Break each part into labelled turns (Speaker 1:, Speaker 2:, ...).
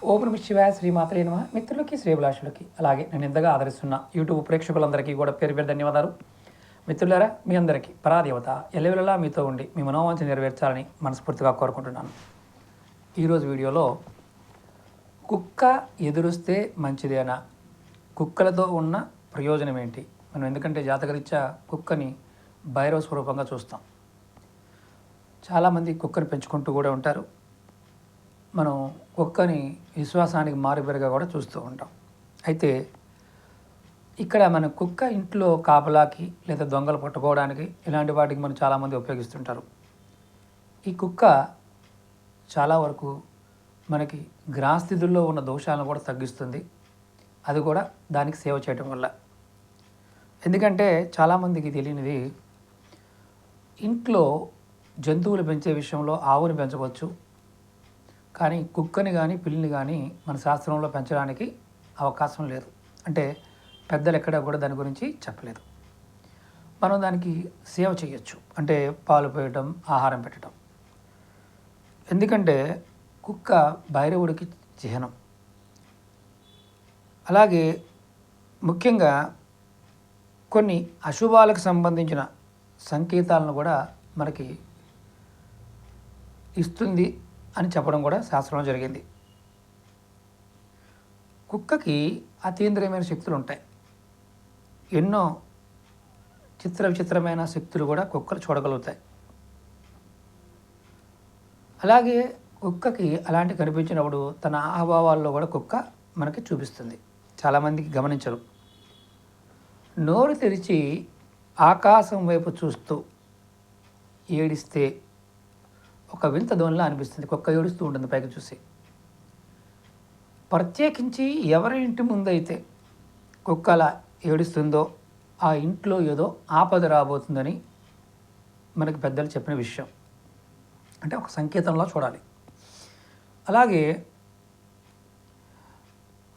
Speaker 1: ఓం నమః శివాయ శ్రీమాత్రే నమః. మిత్రులకి శ్రేభిలాషులకి అలాగే నేను ఎంతగా ఆదరిస్తున్న యూట్యూబ్ ప్రేక్షకులందరికీ కూడా పేరు పేరు ధన్యవాదాలు. మిత్రులారా, మీ అందరికీ పరాదేవత ఎల్లవెల్లలా మీతో ఉండి మీ మనోవాంఛ నెరవేర్చాలని మనస్ఫూర్తిగా కోరుకుంటున్నాను. ఈరోజు వీడియోలో కుక్క ఎదురుస్తే మంచిదేనా, కుక్కలతో ఉన్న ప్రయోజనం ఏంటి? మనం ఎందుకంటే జాతకరీత్యా కుక్కని భైరవ స్వరూపంగా చూస్తాం. చాలామంది కుక్కని పెంచుకుంటూ కూడా ఉంటారు. మనం కుక్కని విశ్వాసానికి మారుపేరుగా కూడా చూస్తూ ఉంటాం. అయితే ఇక్కడ మన కుక్క ఇంట్లో కాపలాకి లేదా దొంగలు పట్టుకోవడానికి ఇలాంటి వాటికి మనం చాలామంది ఉపయోగిస్తుంటారు. ఈ కుక్క చాలా వరకు మనకి గ్రహస్థితుల్లో ఉన్న దోషాలను కూడా తగ్గిస్తుంది. అది కూడా దానికి సేవ చేయడం వల్ల. ఎందుకంటే చాలామందికి తెలియనిది, ఇంట్లో జంతువులు పెంచే విషయంలో ఆవుని పెంచవచ్చు, కానీ కుక్కని కానీ పిల్లిని కానీ మన శాస్త్రంలో పెంచడానికి అవకాశం లేదు. అంటే పెద్దలు ఎక్కడా కూడా దాని గురించి చెప్పలేదు. మనం దానికి సేవ చేయొచ్చు, అంటే పాలు పోయటం, ఆహారం పెట్టడం. ఎందుకంటే కుక్క భైరవుడికి చిహ్నం. అలాగే ముఖ్యంగా కొన్ని అశుభాలకు సంబంధించిన సంకేతాలను కూడా మనకి ఇస్తుంది అని చెప్పడం కూడా శాస్త్రంలో జరిగింది. కుక్కకి అతీంద్రియమైన శక్తులు ఉంటాయి. ఎన్నో విచిత్రమైన శక్తులు కూడా కుక్కలు చూడగలుగుతాయి. అలాగే కుక్కకి అలాంటి కనిపించినప్పుడు తన ఆహాభావాల్లో కూడా కుక్క మనకి చూపిస్తుంది. చాలామందికి గమనించరు. నోరు తెరిచి ఆకాశం వైపు చూస్తూ ఏడిస్తే ఒక వింత ధ్వనిలా అనిపిస్తుంది. కుక్క ఏడుస్తూ ఉంటుంది పైకి చూసి. ప్రత్యేకించి ఎవరి ఇంటి ముందైతే కుక్క అలా ఏడుస్తుందో ఆ ఇంట్లో ఏదో ఆపద రాబోతుందని మనకి పెద్దలు చెప్పిన విషయం. అంటే ఒక సంకేతంలో చూడాలి. అలాగే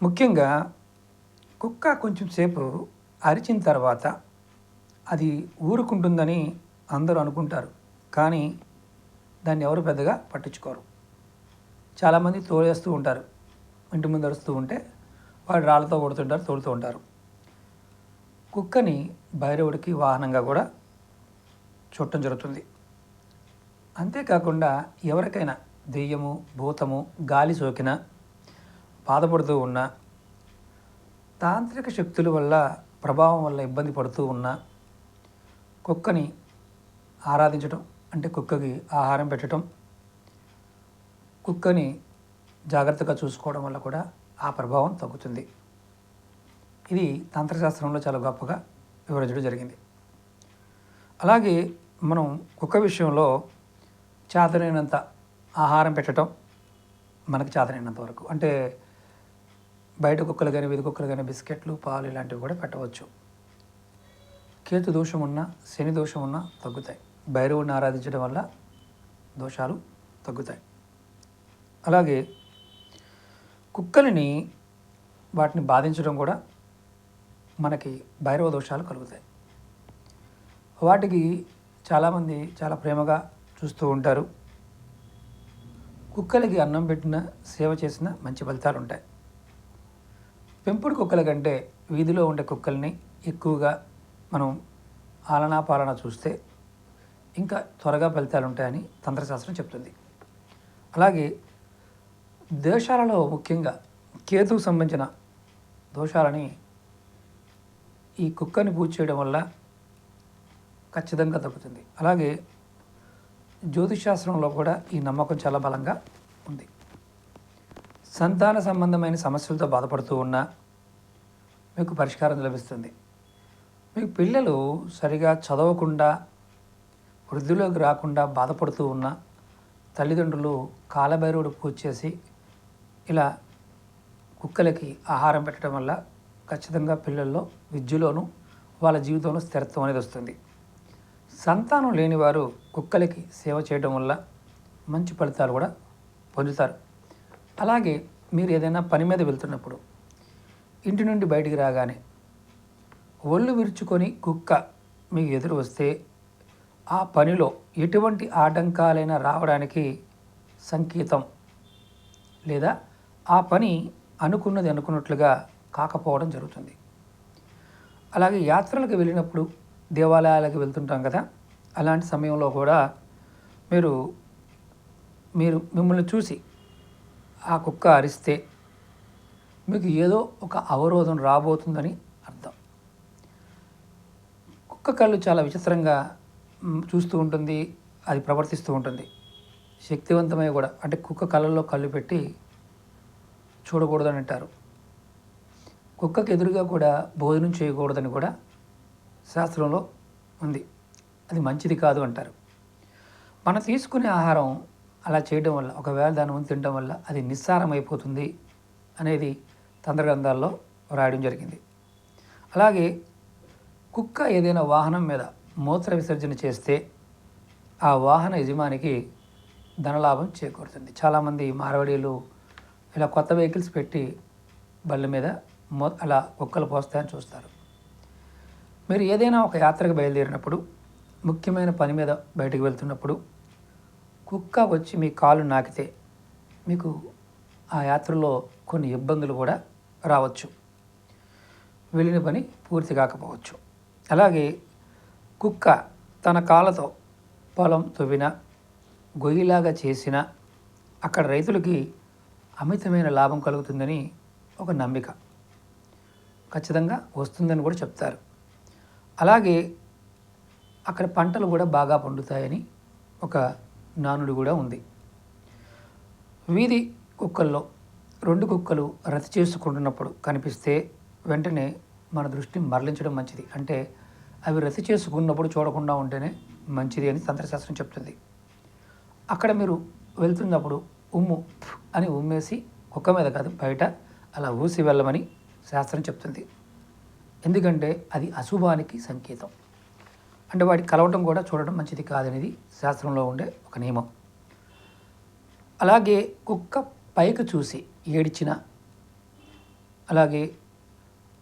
Speaker 1: ముఖ్యంగా కుక్క కొంచెం సేపు అరిచిన తర్వాత అది ఊరుకుంటుందని అందరూ అనుకుంటారు, కానీ దాన్ని ఎవరు పెద్దగా పట్టించుకోరు. చాలామంది తోలేస్తూ ఉంటారు. ఇంటి ముందు అరుస్తూ ఉంటే వాడు రాళ్ళతో కొడుతుంటారు, తోలుతూ ఉంటారు. కుక్కని భైరవుడికి వాహనంగా కూడా చూడటం జరుగుతుంది. అంతేకాకుండా ఎవరికైనా దెయ్యము, భూతము, గాలి సోకినా, బాధపడుతూ ఉన్నా, తాంత్రిక శక్తుల వల్ల ప్రభావం వల్ల ఇబ్బంది పడుతూ ఉన్నా కుక్కని ఆరాధించడం, అంటే కుక్కకి ఆహారం పెట్టడం, కుక్కని జాగ్రత్తగా చూసుకోవడం వల్ల కూడా ఆ ప్రభావం తగ్గుతుంది. ఇది తంత్రశాస్త్రంలో చాలా గొప్పగా వివరించడం జరిగింది. అలాగే మనం కుక్క విషయంలో చేతనైనంత ఆహారం పెట్టడం, మనకి చేతనైనంత వరకు. అంటే బయట కుక్కలు కానీ వీధి కుక్కలు కానీ బిస్కెట్లు, పాలు ఇలాంటివి కూడా పెట్టవచ్చు. కేతు దోషం ఉన్నా, శని దోషం ఉన్నా తగ్గుతాయి. భైరవుడిని ఆరాధించడం వల్ల దోషాలు తగ్గుతాయి. అలాగే కుక్కలని వాటిని బాధించడం కూడా మనకి భైరవ దోషాలు కలుగుతాయి. వాటికి చాలామంది చాలా ప్రేమగా చూస్తూ ఉంటారు. కుక్కలకి అన్నం పెట్టిన, సేవ చేసిన మంచి ఫలితాలు ఉంటాయి. పెంపుడు కుక్కల కంటే వీధిలో ఉండే కుక్కల్ని ఎక్కువగా మనం ఆలనా పాలన చూస్తే ఇంకా త్వరగా ఫలితాలు ఉంటాయని తంత్రశాస్త్రం చెప్తుంది. అలాగే దోషాలలో ముఖ్యంగా కేతుకు సంబంధించిన దోషాలని ఈ కుక్కని పూజ చేయడం వల్ల ఖచ్చితంగా తగ్గుతుంది. అలాగే జ్యోతిషాస్త్రంలో కూడా ఈ నమ్మకం చాలా బలంగా ఉంది. సంతాన సంబంధమైన సమస్యలతో బాధపడుతూ ఉన్నా మీకు పరిష్కారం లభిస్తుంది. మీకు పిల్లలు సరిగా చదవకుండా, వృద్ధిలోకి రాకుండా బాధపడుతూ ఉన్న తల్లిదండ్రులు కాలభైరవుడు పూజ చేసి ఇలా కుక్కలకి ఆహారం పెట్టడం వల్ల ఖచ్చితంగా పిల్లల్లో, విద్యలోనూ, వాళ్ళ జీవితంలో స్థిరత్వం అనేది వస్తుంది. సంతానం లేనివారు కుక్కలకి సేవ చేయడం వల్ల మంచి ఫలితాలు కూడా పొందుతారు. అలాగే మీరు ఏదైనా పని మీద వెళ్తున్నప్పుడు ఇంటి నుండి బయటికి రాగానే ఒళ్ళు విరుచుకొని కుక్క మీకు ఎదురు వస్తే ఆ పనిలో ఎటువంటి ఆటంకాలైనా రావడానికి సంకేతం లేదా ఆ పని అనుకున్నది అనుకున్నట్లుగా కాకపోవడం జరుగుతుంది. అలాగే యాత్రలకు వెళ్ళినప్పుడు దేవాలయాలకు వెళ్తుంటాం కదా, అలాంటి సమయంలో కూడా మీరు మీరు మిమ్మల్ని చూసి ఆ కుక్క అరిస్తే మీకు ఏదో ఒక అవరోధం రాబోతుందని అర్థం. కుక్క కళ్ళు చాలా విచిత్రంగా చూస్తూ ఉంటుంది, అది ప్రవర్తిస్తూ ఉంటుంది. శక్తివంతమై కూడా, అంటే కుక్క కళ్ళల్లో కళ్ళు పెట్టి చూడకూడదని అంటారు. కుక్కకు ఎదురుగా కూడా భోజనం చేయకూడదని కూడా శాస్త్రంలో ఉంది. అది మంచిది కాదు అంటారు. మనం తీసుకునే ఆహారం అలా చేయడం వల్ల, ఒకవేళ దాని ముందు తినడం వల్ల అది నిస్సారం అయిపోతుంది అనేది తంత్రగ్రంథాల్లో రాయడం జరిగింది. అలాగే కుక్క ఏదైనా వాహనం మీద మూత్ర విసర్జన చేస్తే ఆ వాహన యజమానికి ధనలాభం చేకూరుతుంది. చాలామంది మార్వాడీలు ఇలా కొత్త వెహికల్స్ పెట్టి బళ్ళ మీద అలా కుక్కలు పోస్తాయని చూస్తారు. మీరు ఏదైనా ఒక యాత్రకు బయలుదేరినప్పుడు, ముఖ్యమైన పని మీద బయటకు వెళ్తున్నప్పుడు కుక్క వచ్చి మీ కాలు నాకితే మీకు ఆ యాత్రలో కొన్ని ఇబ్బందులు కూడా రావచ్చు, వెళ్ళిన పని పూర్తి కాకపోవచ్చు. అలాగే కుక్క తన కాళ్ళతో పొలం తవ్విన, గొయ్యిలాగా చేసిన అక్కడ రైతులకి అమితమైన లాభం కలుగుతుందని ఒక నమ్మిక, ఖచ్చితంగా వస్తుందని కూడా చెప్తారు. అలాగే అక్కడ పంటలు కూడా బాగా పండుతాయని ఒక నానుడి కూడా ఉంది. వీధి కుక్కల్లో 2 కుక్కలు రతి చేసుకుంటున్నప్పుడు కనిపిస్తే వెంటనే మన దృష్టిని మరలించడం మంచిది. అంటే అవి రతి చేసుకున్నప్పుడు చూడకుండా ఉంటేనే మంచిది అని తంత్రశాస్త్రం చెప్తుంది. అక్కడ మీరు వెళ్తున్నప్పుడు ఉమ్ము అని ఉమ్మేసి, కుక్క మీద కాదు బయట అలా ఊసి వెళ్ళమని శాస్త్రం చెప్తుంది. ఎందుకంటే అది అశుభానికి సంకేతం. అంటే వాటికి కలవటం కూడా చూడడం మంచిది కాదనేది శాస్త్రంలో ఉండే ఒక నియమం. అలాగే కుక్క పైకి చూసి ఏడ్చిన, అలాగే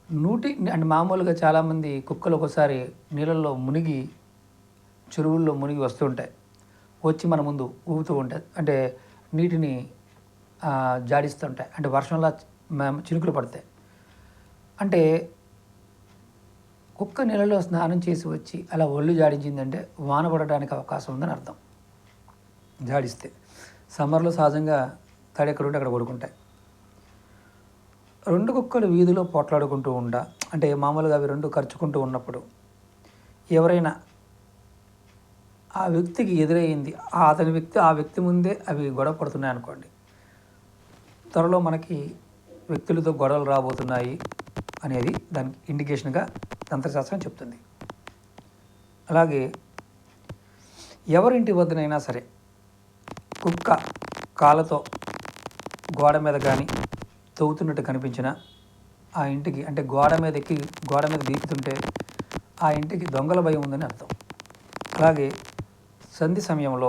Speaker 1: అంటే మామూలుగా చాలామంది కుక్కలు ఒకసారి నీళ్ళల్లో మునిగి, చెరువుల్లో మునిగి వస్తుంటాయి, వచ్చి మన ముందు ఊగుతూ ఉంటాయి, అంటే నీటిని జాడిస్తుంటాయి, అంటే వర్షంలా చినుకులు పడతాయి. అంటే కుక్క నీళ్ళలో స్నానం చేసి వచ్చి అలా ఒళ్ళు జాడించిందంటే వాన పడడానికి అవకాశం ఉందని అర్థం. జాడిస్తే సమ్మర్లో సహజంగా తడి ఎక్కడ ఉంటే అక్కడ పడుకుంటాయి. 2 కుక్కలు వీధిలో పోట్లాడుకుంటూ అంటే మామూలుగా అవి 2 ఖర్చుకుంటూ ఉన్నప్పుడు ఎవరైనా ఆ వ్యక్తికి ఎదురయ్యింది, ఆ వ్యక్తి ముందే అవి గొడవ పడుతున్నాయి అనుకోండి, త్వరలో మనకి వ్యక్తులతో గొడవలు రాబోతున్నాయి అనేది దానికి ఇండికేషన్గా తంత్రశాస్త్రం చెప్తుంది. అలాగే ఎవరింటి వద్దనైనా సరే కుక్క కాళ్ళతో గోడ మీద కానీ తవ్వుతున్నట్టు కనిపించినా ఆ ఇంటికి, అంటే గోడ మీద ఎక్కి గోడ మీద బీకుతుంటే ఆ ఇంటికి దొంగల భయం ఉందని అర్థం. అలాగే సంధి సమయంలో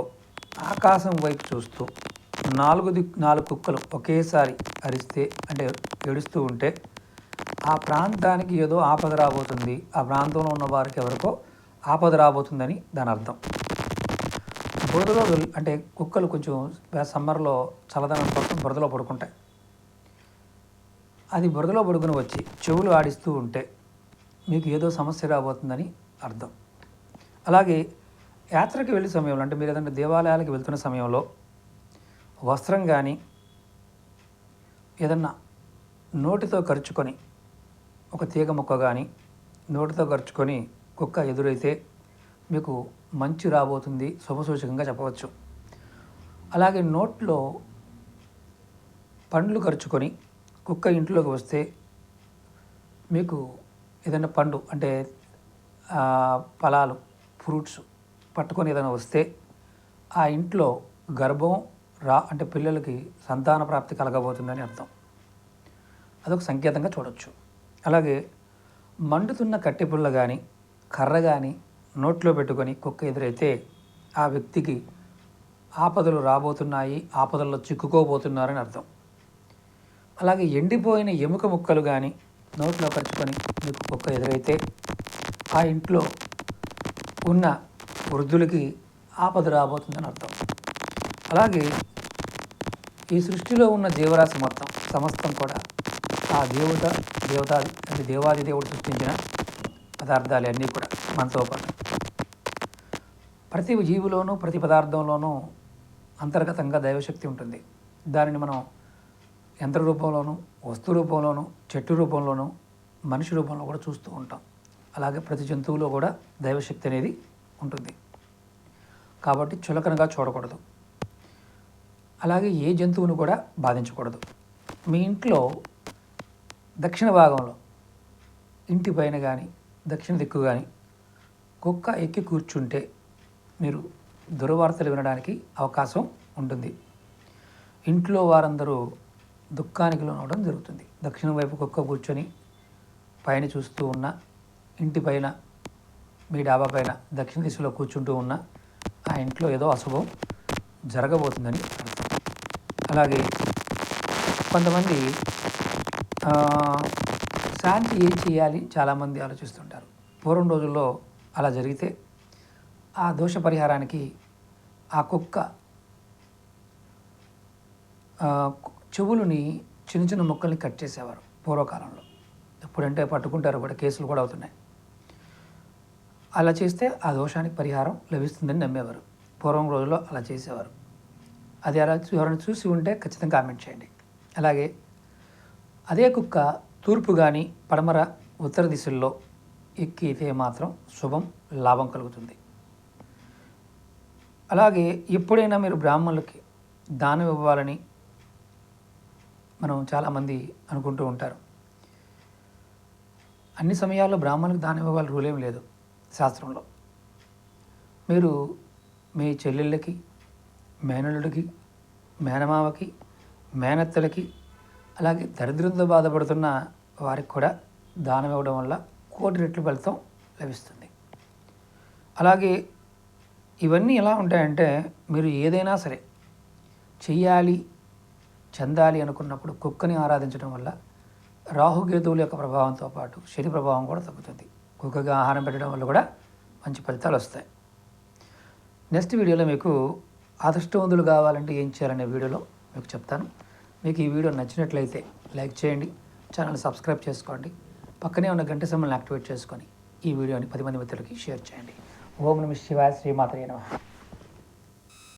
Speaker 1: ఆకాశం వైపు చూస్తూ 4 కుక్కలు ఒకేసారి అరిస్తే, అంటే ఏడుస్తూ ఉంటే ఆ ప్రాంతానికి ఏదో ఆపద రాబోతుంది, ఆ ప్రాంతంలో ఉన్న వారికి ఎవరికో ఆపద రాబోతుందని దాని అర్థం. బురదలో అంటే కుక్కలు కొంచెం సమ్మర్లో చల్లదనం కోసం బురదలో పడుకుంటాయి. అది బురదలో పడుకుని వచ్చి చెవులు ఆడిస్తూ ఉంటే మీకు ఏదో సమస్య రాబోతుందని అర్థం. అలాగే యాత్రకి వెళ్ళే సమయంలో, అంటే మీరు ఏదైనా దేవాలయాలకు వెళ్తున్న సమయంలో వస్త్రం కానీ ఏదన్నా నోటితో ఖర్చుకొని, ఒక తీగ ముక్క కానీ నోటితో ఖర్చుకొని కుక్క ఎదురైతే మీకు మంచి రాబోతుంది, శుభసూచకంగా చెప్పవచ్చు. అలాగే నోట్లో పండ్లు ఖర్చుకొని కుక్క ఇంట్లోకి వస్తే మీకు ఏదైనా పండు, అంటే ఫలాలు, ఫ్రూట్స్ పట్టుకొని ఏదైనా వస్తే ఆ ఇంట్లో గర్భం అంటే పిల్లలకి సంతాన ప్రాప్తి కలగబోతుందని అర్థం. అదొక సంకేతంగా చూడవచ్చు. అలాగే మండుతున్న కట్టెపుల్ల కానీ కర్ర కానీ నోట్లో పెట్టుకొని కుక్క ఎదురైతే ఆ వ్యక్తికి ఆపదలు రాబోతున్నాయి, ఆపదల్లో చిక్కుకోబోతున్నారని అర్థం. అలాగే ఎండిపోయిన ఎముక ముక్కలు కానీ నోట్లో ఖర్చుకొని మీకు కుక్క ఎదురైతే ఆ ఇంట్లో ఉన్న వృద్ధులకి ఆపద రాబోతుందని అర్థం. అలాగే ఈ సృష్టిలో ఉన్న జీవరాశి మొత్తం సమస్తం కూడా ఆ దేవాది దేవుడు సృష్టించిన పదార్థాలు అన్నీ కూడా మనతో పాటు. ప్రతి జీవిలోనూ ప్రతి పదార్థంలోనూ అంతర్గతంగా దైవశక్తి ఉంటుంది. దానిని మనం యంత్ర రూపంలోనూ, వస్తు రూపంలోనూ, చెట్టు రూపంలోనూ, మనిషి రూపంలో కూడా చూస్తూ ఉంటాం. అలాగే ప్రతి జంతువులో కూడా దైవశక్తి అనేది ఉంటుంది. కాబట్టి చులకనగా చూడకూడదు. అలాగే ఏ జంతువును కూడా బాధించకూడదు. మీ ఇంట్లో దక్షిణ భాగంలో ఇంటి పైన కానీ దక్షిణ దిక్కు కానీ కుక్క ఎక్కి కూర్చుంటే మీరు దుర్వార్తలు వినడానికి అవకాశం ఉంటుంది. ఇంట్లో వారందరూ దుఃఖానికి లోనవడం జరుగుతుంది. దక్షిణం వైపు కుక్క కూర్చొని పైన చూస్తూ ఉన్న, ఇంటి పైన మీ డాబా పైన దక్షిణ దిశలో కూర్చుంటూ ఉన్న ఆ ఇంట్లో ఏదో అశుభం జరగబోతుందని అర్థం. అలాగే కొంతమంది శాంతి ఏం చేయాలి చాలామంది ఆలోచిస్తుంటారు. పూర్వం రోజుల్లో అలా జరిగితే ఆ దోష పరిహారానికి ఆ కుక్క చెవులని చిన్న చిన్న ముక్కల్ని కట్ చేసేవారు పూర్వకాలంలో. ఎప్పుడంటే పట్టుకుంటారు కూడా, కేసులు కూడా అవుతున్నాయి. అలా చేస్తే ఆ దోషానికి పరిహారం లభిస్తుందని నమ్మేవారు. పూర్వం రోజుల్లో అలా చేసేవారు. అది అలా ఎవరైనా చూసి ఉంటే ఖచ్చితంగా కామెంట్ చేయండి. అలాగే అదే కుక్క తూర్పు కానీ పడమర ఉత్తర దిశల్లో ఎక్కితే మాత్రం శుభం, లాభం కలుగుతుంది. అలాగే ఎప్పుడైనా మీరు బ్రాహ్మణులకి దానం ఇవ్వాలని మనం చాలామంది అనుకుంటూ ఉంటారు. అన్ని సమయాల్లో బ్రాహ్మణులకు దానం ఇవ్వాలి రూల్ ఏం లేదు శాస్త్రంలో. మీరు మీ చెల్లెళ్ళకి, మేనల్లుడికి, మేనమావకి, మేనత్తలకి, అలాగే దరిద్రంతో బాధపడుతున్న వారికి కూడా దానం ఇవ్వడం వల్ల 1,00,00,000 రెట్లు ఫలితం లభిస్తుంది. అలాగే ఇవన్నీ ఎలా ఉంటాయంటే, మీరు ఏదైనా సరే చెయ్యాలి, చెందాలి అనుకున్నప్పుడు కుక్కని ఆరాధించడం వల్ల రాహుకేతువుల యొక్క ప్రభావంతో పాటు శని ప్రభావం కూడా తగ్గుతుంది. కుక్కగా ఆహారం పెట్టడం వల్ల కూడా మంచి ఫలితాలు వస్తాయి. నెక్స్ట్ వీడియోలో మీకు అదృష్టవంతులు కావాలంటే ఏం చేయాలనే వీడియోలో మీకు చెప్తాను. మీకు ఈ వీడియో నచ్చినట్లయితే లైక్ చేయండి, ఛానల్ సబ్స్క్రైబ్ చేసుకోండి, పక్కనే ఉన్న గంట సింబల్ని యాక్టివేట్ చేసుకొని ఈ వీడియోని 10 మంది మిత్రులకి షేర్ చేయండి. ఓం నమః శివాయ, శ్రీమాత్రే నమః.